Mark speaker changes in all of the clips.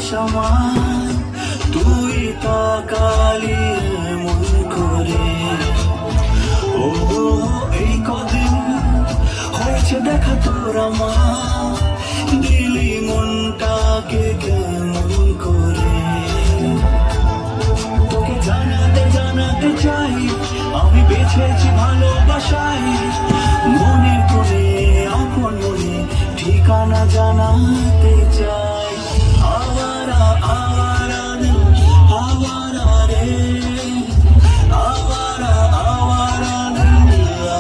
Speaker 1: সমান তুই তাকালি মন করে। ও এই কদিন হয়েছে দেখা তোর আমার, দিলি মনটাকে কেমন করে। তোকে জানাতে জানাতে চাই আমি বেছেছি ভালোবাসাই, মনের কোণে আপন মনে ঠিকানা জানাতে চাই। আওয়ারা আওয়ারা দিল আওয়ারা রে, আওয়ারা আওয়ারা দিল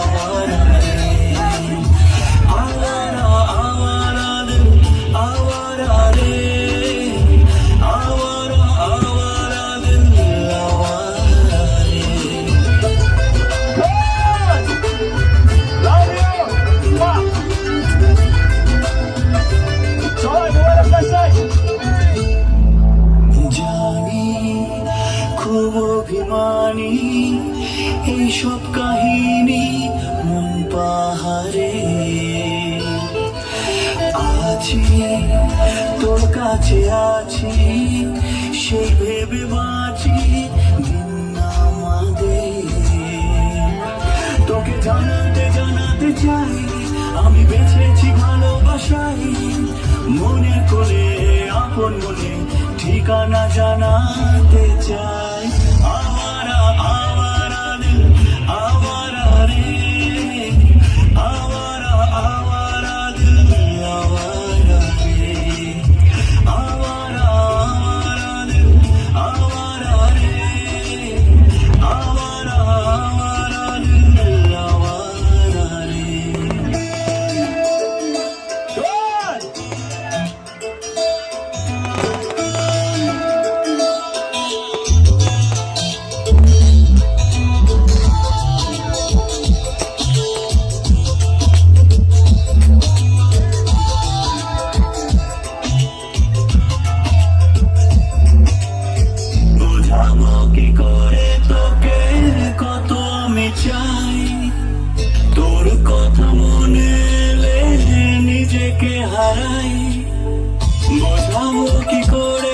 Speaker 1: আওয়ারা রে, আওয়ারা আওয়ারা দিল আওয়ারা রে, আওয়ারা আওয়ারা দিল আওয়ারা রে।
Speaker 2: Love you! Mwah! Soy buena pesay!
Speaker 1: জানি খুব অভিমানী এইসব কাহিনী মন পাহাড়ে, আছি তোর কাছে আছি সেই ভেবে বাঁচি দিন আমাদের। তোকে জানাতে জানাতে চাই আমি বেছেছি ভালোবাসাই, মনের কোলে আপন মনে ঠিকানা জানাতে চাই। আওয়ারা আওয়ারা দিল আওয়ারা রে, আওয়ারা আওয়ারা দিল আওয়ারা রে, আওয়ারা আওয়ারা দিল আওয়ারা রে, আওয়ারা আওয়ারা দিল আওয়ারা রে।
Speaker 2: Good!
Speaker 1: বোঝাবো কি করে তোকে কত আমি চাই, তোর কথা মনে এলে নিজেকে হারাই। বোঝাবো কি করে